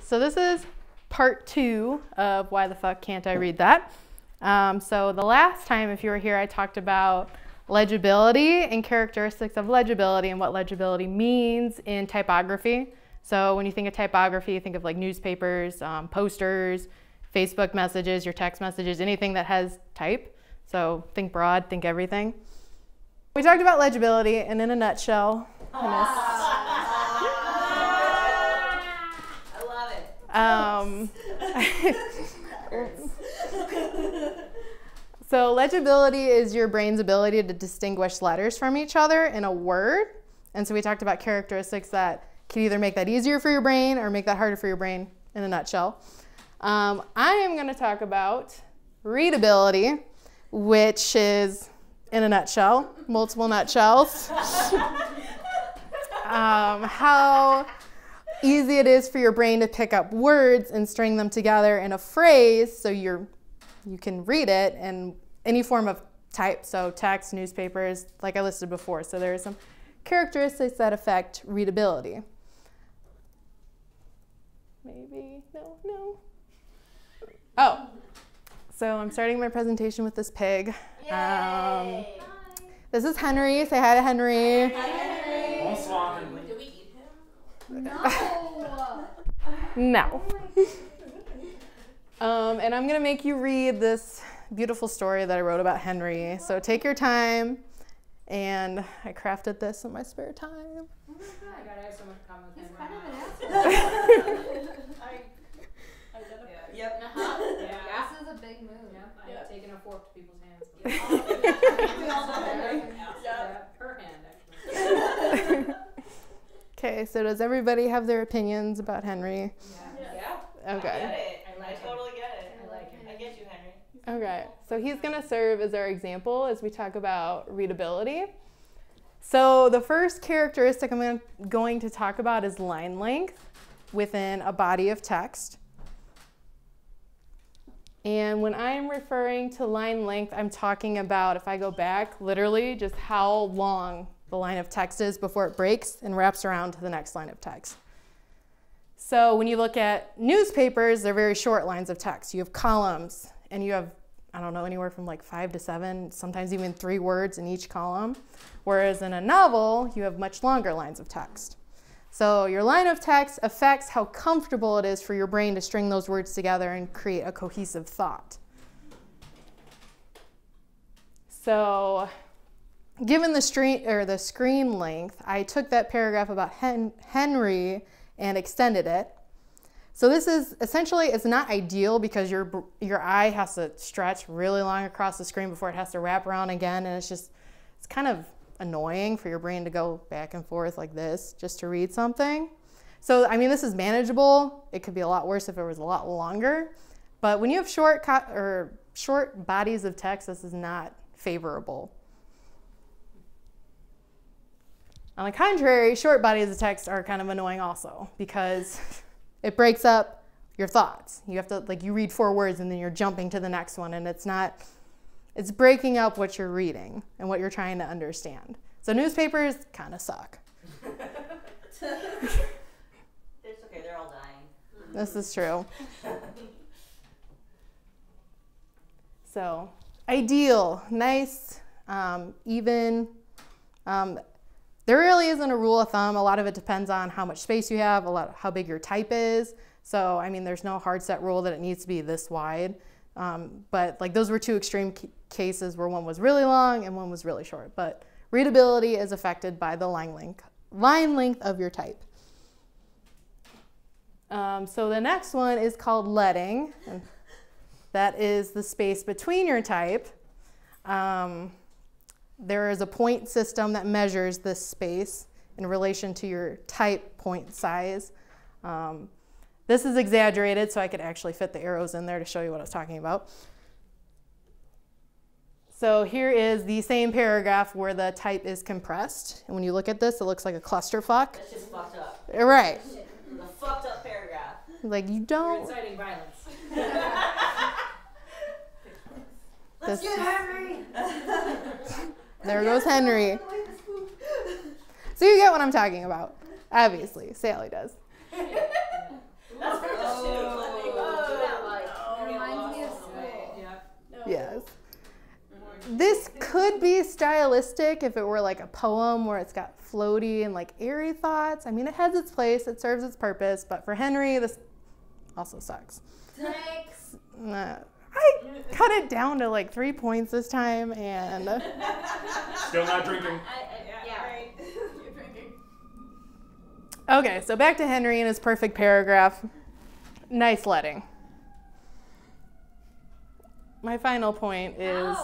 So this is part 2 of Why the Fuck Can't I Read That? So the last time, if you were here, I talked about legibility and characteristics of legibility and what legibility means in typography. So when you think of typography, you think of like newspapers, posters, Facebook messages, your text messages, anything that has type. So think broad, think everything. We talked about legibility, and in a nutshell, so legibility is your brain's ability to distinguish letters from each other in a word. And so we talked about characteristics that can either make that easier for your brain or make that harder for your brain in a nutshell. I am going to talk about readability, which is, in a nutshell, multiple nutshells, how easy it is for your brain to pick up words and string them together in a phrase so you can read it in any form of type, so text, newspapers, like I listed before. So there are some characteristics that affect readability. Maybe, no. Oh, so I'm starting my presentation with this pig. This is Henry. Say hi to Henry. Hi, Henry. Bonsoir. Did we eat him? No. And I'm going to make you read this beautiful story that I wrote about Henry. So take your time. And I crafted this in my spare time. Oh my God. I gotta have so much common with him. He's kind of an asshole. Yep. Yeah. This is a big move. I've taken a fork to people's hands. Her hand, actually. Okay, so does everybody have their opinions about Henry? Yeah. Okay. I get it. I like I him. totally get it. I like him. I get you, Henry. Okay, so he's going to serve as our example as we talk about readability. So the first characteristic I'm going to talk about is line length within a body of text. And when I'm referring to line length, I'm talking about, if I go back, literally just how long the line of text is before it breaks and wraps around to the next line of text. So when you look at newspapers, they're very short lines of text. You have columns, and you have, I don't know, anywhere from like 5 to 7, sometimes even 3 words in each column. Whereas in a novel, you have much longer lines of text. So your line of text affects how comfortable it is for your brain to string those words together and create a cohesive thought. So given the screen length, I took that paragraph about Henry and extended it. So this is essentially, it's not ideal because your eye has to stretch really long across the screen before it has to wrap around again, and it's kind of annoying for your brain to go back and forth like this just to read something. So, I mean, this is manageable. It could be a lot worse if it was a lot longer. But when you have short bodies of text, this is not favorable. On the contrary, short bodies of text are kind of annoying also because it breaks up your thoughts. You have to, like, you read 4 words and then you're jumping to the next one, and it's breaking up what you're reading and what you're trying to understand. So newspapers kind of suck. It's okay, they're all dying. This is true. So ideal, nice, even. There really isn't a rule of thumb. A lot of it depends on how much space you have, how big your type is. So, I mean, there's no hard set rule that it needs to be this wide. But like those were 2 extreme cases where one was really long and one was really short. But readability is affected by the line length of your type. So the next one is called leading. And that is the space between your type. There is a point system that measures this space in relation to your type point size. This is exaggerated, so I could actually fit the arrows in there to show you what I was talking about. So here is the same paragraph where the type is compressed. And when you look at this, it looks like a clusterfuck. That's just fucked up. Right. A fucked up paragraph. Like, you You're don't... inciting violence. Let's get Henry! There goes Henry. So you get what I'm talking about. Obviously, Sally does. That's stylistic if it were like a poem where it's got floaty and like airy thoughts. I mean, it has its place, it serves its purpose, but for Henry, this also sucks. Thanks. I cut it down to like 3 points this time, and Still not drinking. Right. You're drinking. okay, so back to Henry and his perfect paragraph. Nice letting. My final point is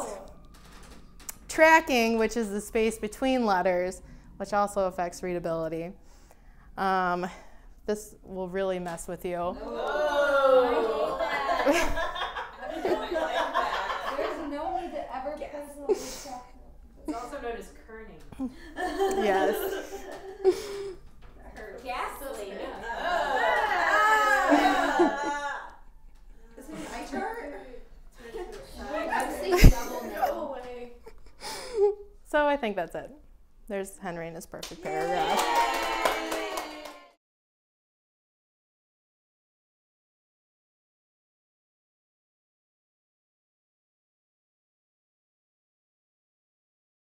tracking, which is the space between letters, which also affects readability. This will really mess with you. Oh. There's no need to ever personally check. It's also known as kerning. Yes. Ghastly. Is it an eye chart? I've seen double no. way. So I think that's it. There's Henry in his perfect paragraph.